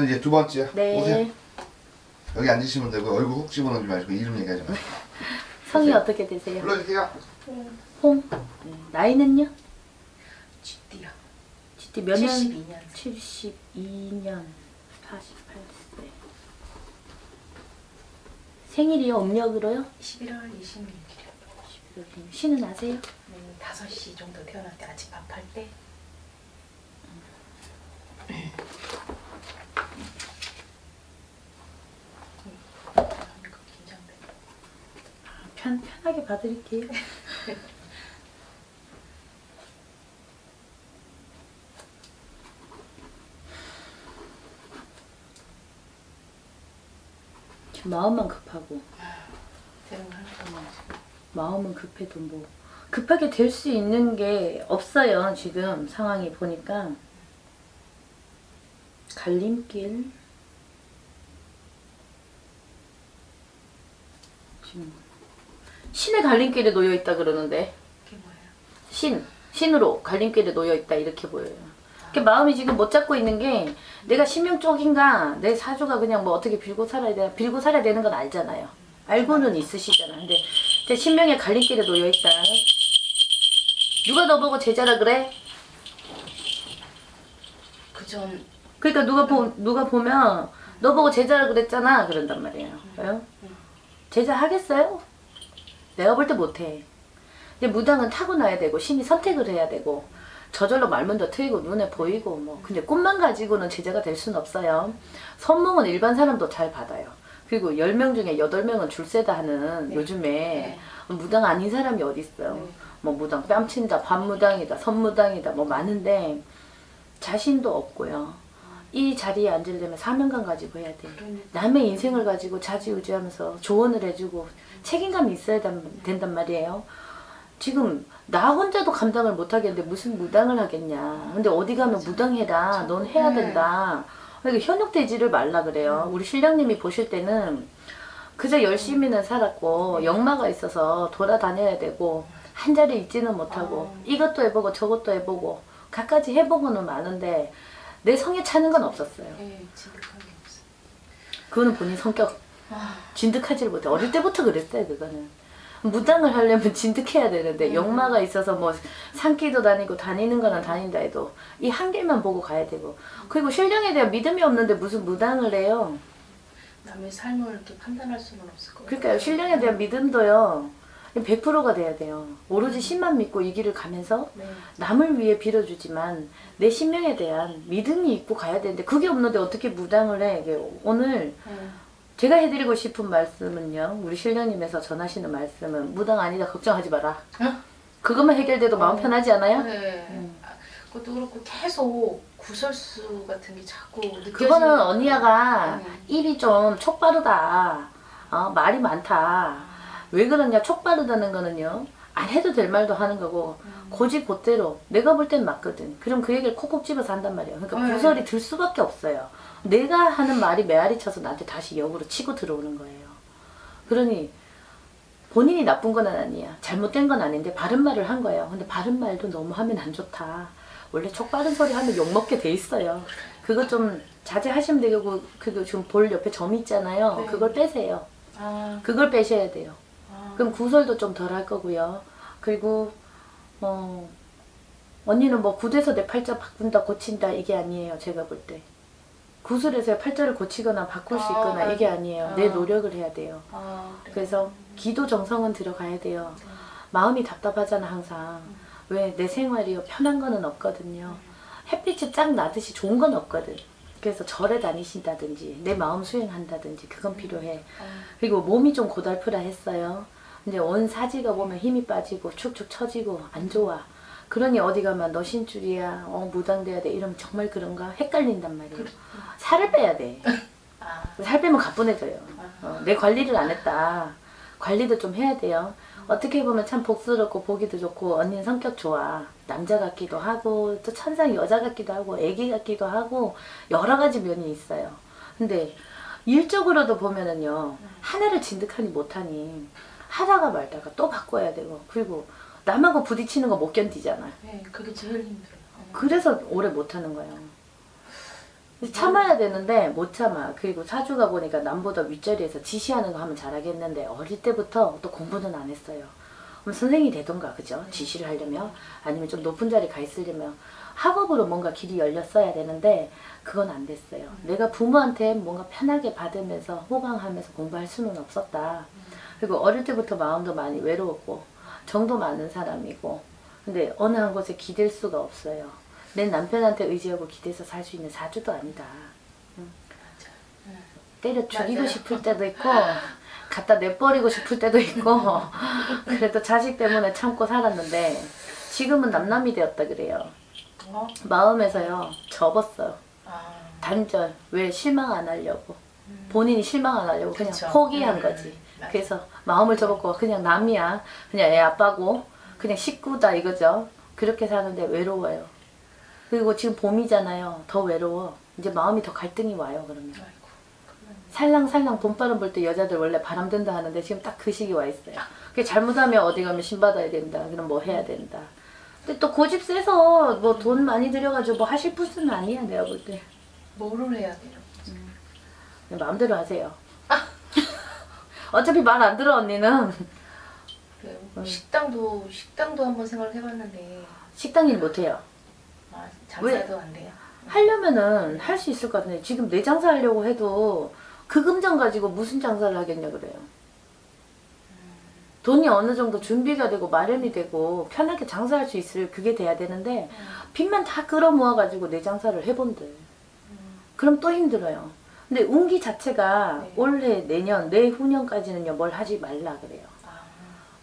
이제 두 번째요. 네. 오세요. 여기 앉으시면 되고 얼굴 훅 집어넣지 마시고 이름 얘기하지 마시고. 성이 어떻게 되세요? 불러주세요. 홍. 네. 나이는요? 쥐띠요. 쥐띠 몇 년? 72년. 72년 48세. 생일이요? 음력으로요? 11월 26일이요. 시는 아세요? 네, 5시 정도 태어날 때 아침 밥할 때. 긴장돼. 편하게 봐드릴게요. 마음만 급하고 되는 거 하나도 없어. 마음은 급해도 뭐 급하게 될 수 있는 게 없어요. 지금 상황이 보니까 갈림길 지금 신의 갈림길에 놓여 있다 그러는데 그게 뭐예요? 신으로 갈림길에 놓여 있다 이렇게 보여요. 마음이 지금 못 잡고 있는 게 내가 신명 쪽인가 내 사주가 그냥 뭐 어떻게 빌고 살아야 되나 빌고 살아야 되는 건 알잖아요. 알고는 있으시잖아. 근데 내 신명의 갈림길에 놓여 있다. 누가 너보고 제자라 그래? 그전 그러니까 누가 보면 너보고 제자라 그랬잖아 그런단 말이에요. 왜요? 제자 하겠어요? 내가 볼 때 못해. 근데 무당은 타고나야 되고 신이 선택을 해야 되고 저절로 말문도 트이고 눈에 보이고 뭐 근데 꿈만 가지고는 제자가 될 수는 없어요. 선몽은 일반 사람도 잘 받아요. 그리고 10명 중에 8명은 줄세다 하는 네. 요즘에 네. 무당 아닌 사람이 어디 있어요. 네. 뭐 무당 뺨친다, 반무당이다, 선무당이다 뭐 많은데 자신도 없고요. 이 자리에 앉으려면 사명감 가지고 해야 돼. 남의 인생을 가지고 좌지우지하면서 조언을 해주고 책임감이 있어야 된단 말이에요. 지금 나 혼자도 감당을 못하겠는데 무슨 무당을 하겠냐. 근데 어디 가면 무당해라. 넌 해야 된다. 그러니까 현혹되지를 말라 그래요. 우리 신령님이 보실 때는 그저 열심히는 살았고 역마가 있어서 돌아다녀야 되고 한 자리에 있지는 못하고 이것도 해보고 저것도 해보고 갖가지 해보고는 많은데 내 성에 차는 건 없었어요. 네, 진득한 게 없어. 그거는 본인 성격 진득하지를 못해. 어릴 때부터 그랬어요. 그거는 무당을 하려면 진득해야 되는데 역마가 있어서 뭐 산기도 다니고 다니는 거는 다닌다 해도 이 한계만 보고 가야 되고 그리고 신령에 대한 믿음이 없는데 무슨 무당을 해요. 남의 삶을 이렇게 판단할 수는 없을 거예요. 그러니까요. 신령에 대한 믿음도요 100%가 돼야 돼요. 오로지 신만 믿고 이 길을 가면서 네. 남을 위해 빌어주지만 내 신명에 대한 믿음이 있고 가야 되는데 그게 없는데 어떻게 무당을 해. 이게 오늘 제가 해드리고 싶은 말씀은요. 우리 신령님에서 전하시는 말씀은 무당 아니다 걱정하지 마라. 그것만 해결돼도 마음 편하지 않아요? 네. 그것도 그렇고 계속 구설수 같은 게 자꾸 느껴지는 그거는 언니야가 네. 입이 좀 촉바르다. 말이 많다. 왜 그러냐. 촉바르다는 거는요. 안 해도 될 말도 하는 거고 고지곧대로 내가 볼 땐 맞거든. 그럼 그 얘기를 콕콕 집어서 한단 말이에요. 그러니까 구설이 들 수밖에 없어요. 내가 하는 말이 메아리 쳐서 나한테 다시 역으로 치고 들어오는 거예요. 그러니 본인이 나쁜 건 아니야. 잘못된 건 아닌데 바른 말을 한 거예요. 근데 바른 말도 너무 하면 안 좋다. 원래 촉바른 소리 하면 욕먹게 돼 있어요. 그거 좀 자제하시면 되고 그거 지금 볼 옆에 점 있잖아요. 네. 그걸 빼세요. 그걸 빼셔야 돼요. 그럼 구설도 좀 덜 할 거고요. 그리고 언니는 뭐 구돼서 내 팔자 바꾼다 고친다 이게 아니에요. 제가 볼 때. 구슬에서 팔자를 고치거나 바꿀 수 있거나 이게 아니에요. 내 노력을 해야 돼요. 그래서 기도 정성은 들어가야 돼요. 마음이 답답하잖아 항상. 왜 내 생활이 편한 거는 없거든요. 햇빛이 쫙 나듯이 좋은 건 없거든. 그래서 절에 다니신다든지 내 마음 수행한다든지 그건 필요해. 그리고 몸이 좀 고달프라 했어요. 이제 온 사지가 보면 힘이 빠지고 축축 처지고 안 좋아. 그러니 어디 가면 너 신줄이야 무당돼야 돼 이러면 정말 그런가 헷갈린단 말이에요. 살을 빼야 돼. 살 빼면 가뿐해져요. 내 관리를 안 했다. 관리도 좀 해야 돼요. 어떻게 보면 참 복스럽고 보기도 좋고 언니는 성격 좋아. 남자 같기도 하고 또 천상 여자 같기도 하고 애기 같기도 하고 여러 가지 면이 있어요. 근데 일적으로도 보면은요 하나를 진득하니 못하니 하다가 말다가 또 바꿔야 되고 그리고 남하고 부딪히는 거 못 견디잖아. 네, 그게 제일 힘들어요. 그래서 오래 못하는 거예요. 참아야 되는데 못 참아. 그리고 사주가 보니까 남보다 윗자리에서 지시하는 거 하면 잘하겠는데 어릴 때부터 또 공부는 안 했어요. 그럼 선생이 되던가, 그죠? 지시를 하려면. 아니면 좀 높은 자리 가 있으려면 학업으로 뭔가 길이 열렸어야 되는데 그건 안 됐어요. 내가 부모한테 뭔가 편하게 받으면서 호강하면서 공부할 수는 없었다. 그리고 어릴 때부터 마음도 많이 외로웠고 정도 많은 사람이고, 근데 어느 한 곳에 기댈 수가 없어요. 내 남편한테 의지하고 기대서 살 수 있는 사주도 아니다. 때려 죽이고 맞아요. 싶을 때도 있고 갖다 내버리고 싶을 때도 있고 그래도 자식 때문에 참고 살았는데 지금은 남남이 되었다 그래요. 마음에서요 접었어요. 단절. 왜? 실망 안 하려고. 본인이 실망 안 하려고 그냥 그쵸. 포기한 거지. 그래서 마음을 접었고 그냥 남이야. 그냥 애 아빠고 그냥 식구다 이거죠. 그렇게 사는데 외로워요. 그리고 지금 봄이잖아요. 더 외로워. 이제 마음이 더 갈등이 와요. 그러면 살랑살랑 봄바람 불 때 여자들 원래 바람 든다 하는데 지금 딱 그 시기 와 있어요. 그게 잘못하면 어디 가면 신받아야 된다. 그럼 뭐 해야 된다. 근데 또 고집 세서 뭐 돈 많이 들여가지고 뭐 하실 분은 아니야. 내가 볼 때. 뭐를 해야 돼요? 그냥 마음대로 하세요. 어차피 말 안 들어 언니는. 그래요. 식당도 한번 생각을 해봤는데 식당 일 못해요. 장사도 안 돼요. 하려면은 할 수 있을 것 같은데 지금 내 장사 하려고 해도 그 금전 가지고 무슨 장사를 하겠냐 그래요. 돈이 어느 정도 준비가 되고 마련이 되고 편하게 장사할 수 있을 그게 돼야 되는데 빚만 다 끌어모아 가지고 내 장사를 해본대. 그럼 또 힘들어요. 근데 운기 자체가 네. 올해 내년 내후년까지는요 뭘 하지 말라 그래요.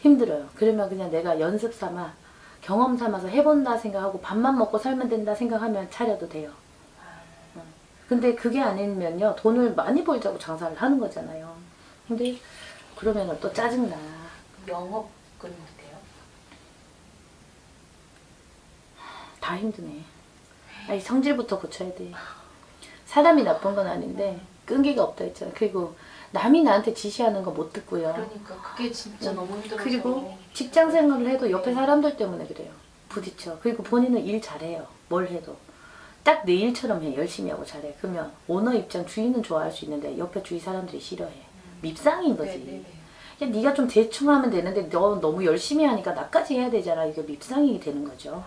힘들어요. 그러면 그냥 내가 연습 삼아 경험 삼아서 해본다 생각하고 밥만 먹고 살면 된다 생각하면 차려도 돼요. 근데 그게 아니면요 돈을 많이 벌자고 장사를 하는 거잖아요. 근데 그러면 또 짜증나. 영업은 어때요? 다 힘드네. 아니 성질부터 고쳐야 돼. 사람이 나쁜 건 아닌데 끈기가 없다 했잖아. 그리고 남이 나한테 지시하는 거 못 듣고요. 그러니까 그게 진짜 너무 힘들어서. 그리고 직장 생활을 해도 옆에 사람들 때문에 그래요. 부딪혀. 그리고 본인은 일 잘해요. 뭘 해도. 딱 내 일처럼 해. 열심히 하고 잘해. 그러면 오너 입장 주인은 좋아할 수 있는데 옆에 주위 사람들이 싫어해. 밉상인 거지. 네네네. 야, 네가 좀 대충 하면 되는데 너 너무 열심히 하니까 나까지 해야 되잖아. 이게 밉상이 되는 거죠.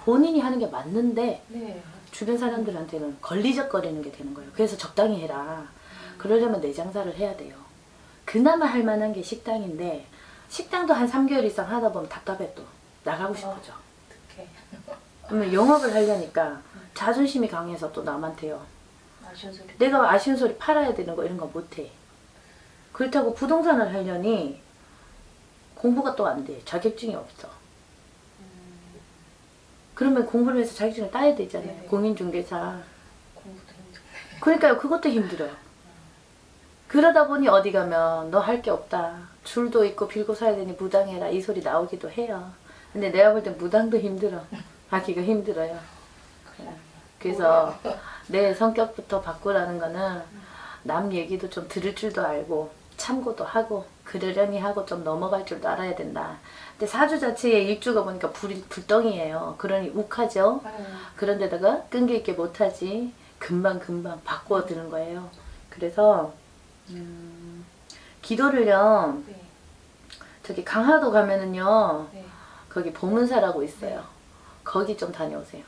본인이 하는 게 맞는데 네. 주변 사람들한테는 걸리적거리는 게 되는 거예요. 그래서 적당히 해라. 그러려면 내 장사를 해야 돼요. 그나마 할 만한 게 식당인데 식당도 한 3개월 이상 하다 보면 답답해 또. 나가고 싶어져. 어떡해. 그러면 영업을 하려니까 자존심이 강해서 또 남한테요. 아쉬운 소리. 내가 아쉬운 소리 팔아야 되는 거 이런 거 못해. 그렇다고 부동산을 하려니 공부가 또 안 돼. 자격증이 없어. 그러면 공부를 해서 자격증을 따야 되잖아요. 네네. 공인중개사. 공부도 힘들네. 그러니까요. 그것도 힘들어요. 그러다 보니 어디 가면 너 할 게 없다. 줄도 있고 빌고 사야 되니 무당해라. 이 소리 나오기도 해요. 근데 내가 볼 땐 무당도 힘들어. 하기가 힘들어요. 그래서 내 성격부터 바꾸라는 거는 남 얘기도 좀 들을 줄도 알고 참고도 하고 그러려니 하고 좀 넘어갈 줄도 알아야 된다. 근데 사주 자체의 일주가 보니까 불덩이에요. 그러니 욱하죠. 그런데다가 끈기 있게 못하지. 금방 바꿔드는 거예요. 그래서 기도를요. 네. 저기 강화도 가면은요. 네. 거기 보문사라고 있어요. 거기 좀 다녀오세요.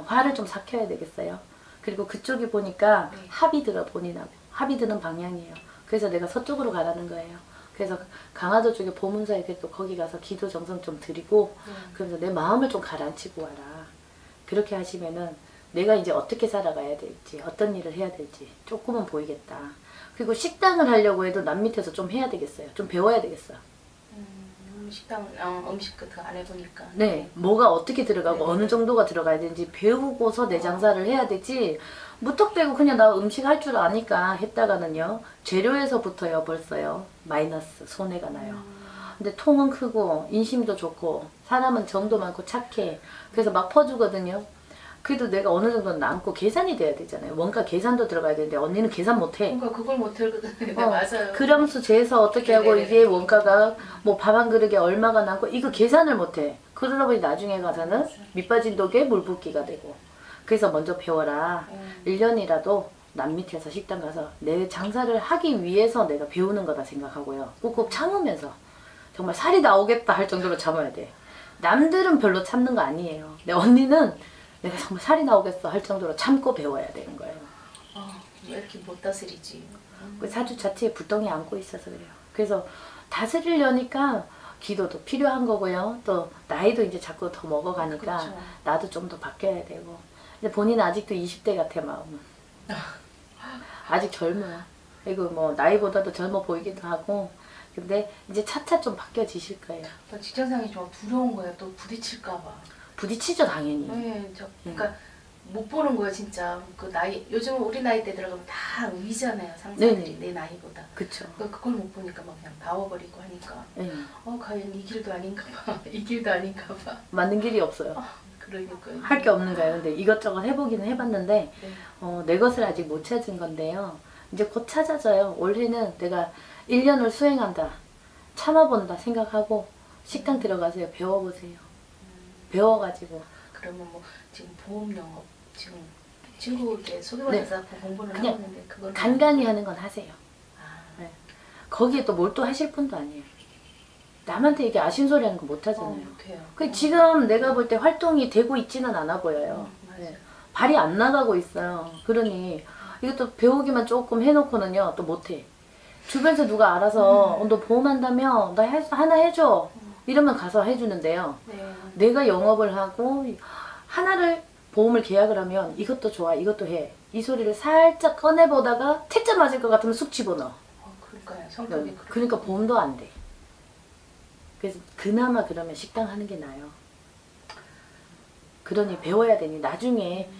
화를 좀 삭혀야 되겠어요. 그리고 그쪽이 보니까 네. 합이 들어 본인하고. 합이 드는 방향이에요. 그래서 내가 서쪽으로 가라는 거예요. 그래서 강화도 쪽에 보문사에 또 거기 가서 기도 정성 좀 드리고 그러면서 내 마음을 좀 가라앉히고 와라. 그렇게 하시면은 내가 이제 어떻게 살아가야 될지 어떤 일을 해야 될지 조금은 보이겠다. 그리고 식당을 하려고 해도 남 밑에서 좀 해야 되겠어요. 좀 배워야 되겠어요. 식당 음식 같은 거 안 해보니까. 네, 뭐가 어떻게 들어가고 네. 어느 정도가 들어가야 되는지 배우고서 내 장사를 해야 되지 무턱대고 그냥 나 음식 할 줄 아니까 했다가는요 재료에서부터요 벌써요 마이너스 손해가 나요. 근데 통은 크고 인심도 좋고 사람은 정도 많고 착해. 그래서 막 퍼주거든요. 그래도 내가 어느 정도 남고 계산이 돼야 되잖아요. 원가 계산도 들어가야 되는데 언니는 계산 못해. 그러니까 그걸 못하거든요. 네, 맞아요. 그람수 재서 어떻게 하고 네네네. 이게 원가가 뭐 밥 한 그릇에 얼마가 남고 이거 계산을 못해. 그러다 보니 나중에 가서는 밑빠진 독에 물 붓기가 되고 그래서 먼저 배워라. 1년이라도 남 밑에서 식당 가서 내 장사를 하기 위해서 내가 배우는 거다 생각하고요. 꾹꾹 참으면서 정말 살이 나오겠다 할 정도로 참아야 돼. 남들은 별로 참는 거 아니에요. 내 언니는 내가 정말 살이 나오겠어 할 정도로 참고 배워야 되는 거예요. 왜 이렇게 못 다스리지? 그 사주 자체에 불똥이 안고 있어서 그래요. 그래서 다스리려니까 기도도 필요한 거고요. 또 나이도 이제 자꾸 더 먹어가니까 그렇죠. 나도 좀 더 바뀌어야 되고. 근데 본인은 아직도 20대 같아 마음은. 아직 젊어요. 그리고 뭐 나이보다도 젊어 보이기도 하고. 근데 이제 차차 좀 바뀌어지실 거예요. 직장생활이 좀 두려운 거예요. 또 부딪힐까 봐. 부딪히죠 당연히. 네, 그러니까 못 보는 거예요 진짜. 그 나이 요즘 우리 나이 때 들어가면 다 위잖아요 상사들이. 내 나이보다. 그쵸. 그걸 못 보니까 막 그냥 나와버리고 하니까. 네. 과연 이 길도 아닌가 봐. 이 길도 아닌가 봐. 맞는 길이 없어요. 그러니까요. 할 게 없는 거예요. 근데 이것저것 해보기는 해봤는데 네. 내 것을 아직 못 찾은 건데요. 이제 곧 찾아져요. 원래는 내가 1년을 수행한다, 참아본다 생각하고 식당 들어가세요. 배워보세요. 배워가지고. 그러면 뭐 지금 보험 영업 지금 친구에게 소개받아서 공부를 하고 있는데 그걸 간간히 하는 건 하세요. 네. 거기에 또 몰두하실 분도 아니에요. 남한테 이게 아신소리 하는 거 못 하잖아요. 못해요. 지금 내가 볼 때 활동이 되고 있지는 않아 보여요. 맞아요. 발이 안 나가고 있어요. 그러니 이것도 배우기만 조금 해놓고는요 또 못해. 주변에서 누가 알아서 너 보험한다며 나 하나 해줘 이러면 가서 해주는데요. 네. 내가 영업을 하고 하나를 보험을 계약을 하면 이것도 좋아 이것도 해 이 소리를 살짝 꺼내보다가 퇴짜 맞을 것 같으면 쑥 집어넣어. 그러니까요. 성격이 그러니까 보험도 안 돼. 그래서 그나마 그러면 식당 하는 게 나아요. 그러니 배워야 되니 나중에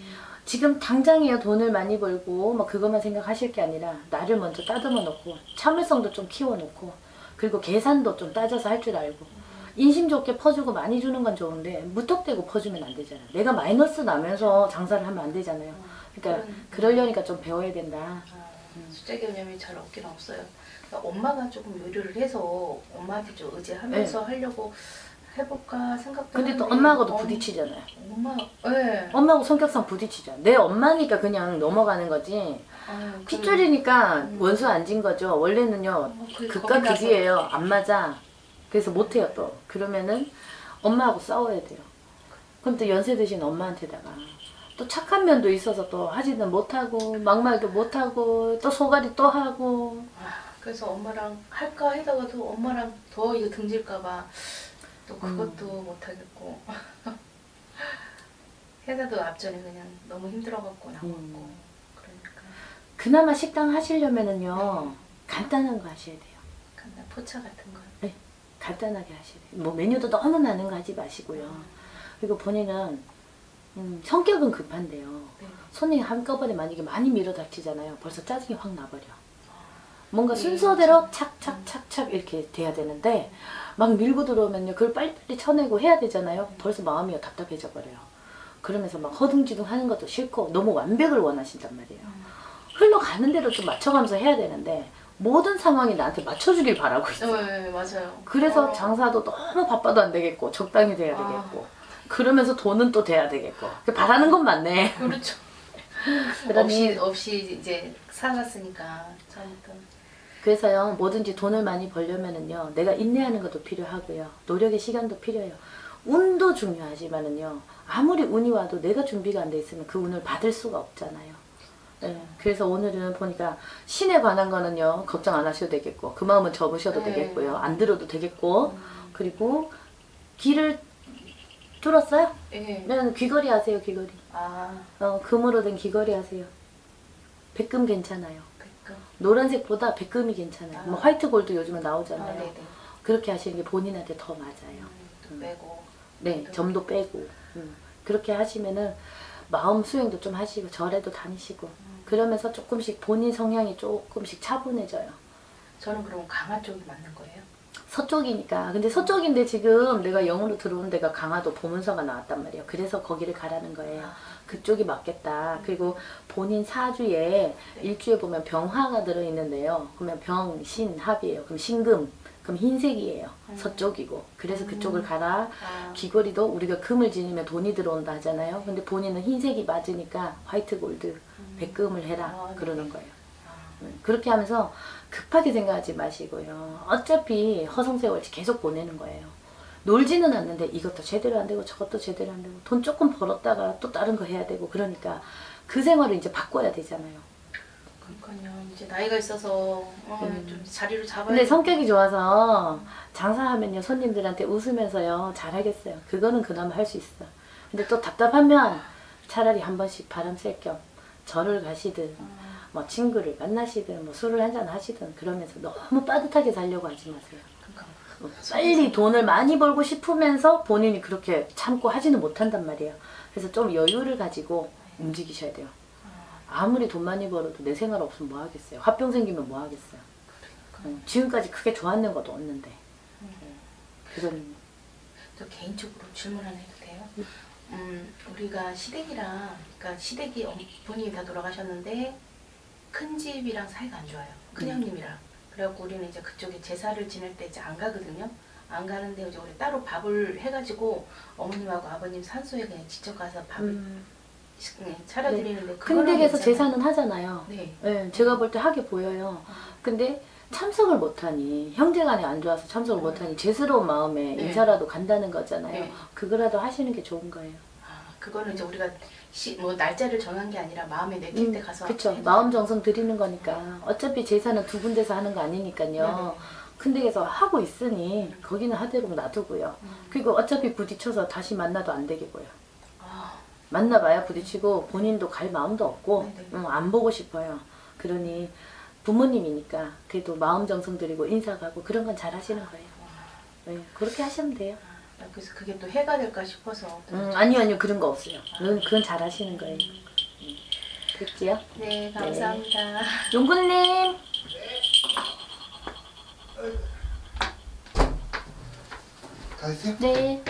지금 당장이야 돈을 많이 벌고 뭐 그것만 생각하실 게 아니라 나를 먼저 따듬어 놓고 참을성도 좀 키워 놓고 그리고 계산도 좀 따져서 할 줄 알고 인심 좋게 퍼주고 많이 주는 건 좋은데 무턱대고 퍼주면 안 되잖아. 내가 마이너스 나면서 장사를 하면 안 되잖아요. 그러니까 그러려니까 좀 배워야 된다. 숫자 개념이 잘 없긴 없어요. 그러니까 엄마가 조금 요리를 해서 엄마한테 좀 의지하면서 하려고 해볼까 생각도 근데 또 하는데 엄마하고도 부딪히잖아요. 엄마하고 성격상 부딪히잖아. 내 엄마니까 그냥 넘어가는 거지. 핏줄이니까 원수 안 진 거죠. 원래는요 극과 극이에요. 안 맞아. 그래서 못해요 또. 그러면은 엄마하고 싸워야 돼요. 그럼 또 연세 드신 엄마한테다가 또 착한 면도 있어서 또 하지는 못하고 막말도 못하고 또 소갈이 또 하고. 그래서 엄마랑 할까 하다가도 엄마랑 더 이거 등질까봐 또 그것도 못하겠고 해다도 앞전에 그냥 너무 힘들어갖고 나왔고. 그러니까 그나마 식당 하시려면은요 간단한 거 하셔야 돼요. 간단 포차 같은 거. 네, 간단하게 하셔야 돼요. 뭐 메뉴도 너무 많은 거 하지 마시고요. 그리고 본인은 성격은 급한데요. 손님이 한꺼번에 만약에 많이 밀어닥치잖아요. 벌써 짜증이 확 나버려. 뭔가 순서대로 착착착착 이렇게 돼야 되는데 막 밀고 들어오면요 그걸 빨리빨리 쳐내고 해야 되잖아요. 벌써 마음이 답답해져 버려요. 그러면서 막 허둥지둥 하는 것도 싫고 너무 완벽을 원하신단 말이에요. 흘러가는 대로 좀 맞춰가면서 해야 되는데 모든 상황이 나한테 맞춰주길 바라고 있어요. 네, 맞아요. 그래서 장사도 너무 바빠도 안 되겠고 적당히 돼야 되겠고 그러면서 돈은 또 돼야 되겠고 바라는 건 맞네. 그렇죠. 없이 이제 살았으니까 처음부터. 그래서요 뭐든지 돈을 많이 벌려면은요 내가 인내하는 것도 필요하고요 노력의 시간도 필요해요. 운도 중요하지만은요 아무리 운이 와도 내가 준비가 안 돼 있으면 그 운을 받을 수가 없잖아요. 네, 그래서 오늘은 보니까 신에 관한 거는요 걱정 안 하셔도 되겠고 그 마음은 접으셔도 되겠고요 안 들어도 되겠고 그리고 귀를 뚫었어요? 네. 귀걸이 하세요 귀걸이. 금으로 된 귀걸이 하세요. 백금 괜찮아요. 노란색보다 백금이 괜찮아요. 뭐 화이트 골드 요즘은 나오잖아요. 그렇게 하시는 게 본인한테 더 맞아요. 빼고. 네, 점도 빼고. 그렇게 하시면은 마음 수행도 좀 하시고 절에도 다니시고 그러면서 조금씩 본인 성향이 조금씩 차분해져요. 저는 그럼 강화 쪽이 맞는 거예요? 서쪽이니까. 근데 서쪽인데 지금 내가 영으로 들어온 데가 강화도 보문서가 나왔단 말이에요. 그래서 거기를 가라는 거예요. 그쪽이 맞겠다. 그리고 본인 사주에 일주에 보면 병화가 들어있는데요. 그러면 병, 신, 합이에요. 그럼 신금, 그럼 흰색이에요. 서쪽이고. 그래서 그쪽을 가라. 아, 귀걸이도 우리가 금을 지니면 돈이 들어온다 하잖아요. 근데 본인은 흰색이 맞으니까 화이트 골드, 백금을 해라. 아, 그러는 거예요. 아, 그렇게 하면서 급하게 생각하지 마시고요. 어차피 허송세월 계속 보내는 거예요. 놀지는 않는데 이것도 제대로 안 되고 저것도 제대로 안 되고 돈 조금 벌었다가 또 다른 거 해야 되고 그러니까 그 생활을 이제 바꿔야 되잖아요. 그러니까요. 이제 나이가 있어서 좀 자리를 잡아야. 근데 성격이 좋아서 장사하면요 손님들한테 웃으면서요 잘하겠어요. 그거는 그나마 할 수 있어. 근데 또 답답하면 차라리 한 번씩 바람 쐴 겸 절을 가시든 뭐 친구를 만나시든 뭐 술을 한잔 하시든 그러면서 너무 빠듯하게 살려고 하지 마세요. 그러니까. 빨리 돈을 많이 벌고 싶으면서 본인이 그렇게 참고 하지는 못한단 말이에요. 그래서 좀 여유를 가지고 움직이셔야 돼요. 아무리 돈 많이 벌어도 내 생활 없으면 뭐 하겠어요. 화병 생기면 뭐 하겠어요. 지금까지 크게 좋았는 것도 없는데. 그런. 저 개인적으로 질문 하나 해도 돼요? 우리가 시댁이랑, 그러니까 시댁이 본인이 다 돌아가셨는데 큰 집이랑 사이가 안 좋아요. 큰형님이랑. 그래갖고 우리는 이제 그쪽에 제사를 지낼 때 이제 안 가거든요. 안 가는데 이제 우리 따로 밥을 해가지고 어머님하고 아버님 산소에 그냥 직접 가서 밥을 차려드리는데. 큰 댁에서 제사는 하잖아요. 네. 네, 제가 볼 때 하게 보여요. 근데 참석을 못하니 형제간에 안 좋아서 참석을 못하니 죄스러운 마음에 네. 인사라도 간다는 거잖아요. 네. 그거라도 하시는 게 좋은 거예요. 아, 그거는 이제 우리가 뭐 날짜를 정한 게 아니라 마음에 내킬 때 가서. 그쵸. 마음 정성 드리는 거니까. 어차피 제사는 두 군데서 하는 거 아니니까요. 큰 댁에서 하고 있으니 거기는 하대로 놔두고요. 그리고 어차피 부딪혀서 다시 만나도 안 되겠고요. 아, 만나봐야 부딪히고 본인도 갈 마음도 없고 네네. 안 보고 싶어요. 그러니 부모님이니까 그래도 마음 정성 드리고 인사 가고 그런 건 잘 하시는 거예요. 네, 그렇게 하시면 돼요. 그래서 그게 또 해가 될까 싶어서. 아니요 그런 거 없어요. 그건 잘 하시는 거예요. 됐지요? 네, 감사합니다. 용군님 다 됐어요? 네.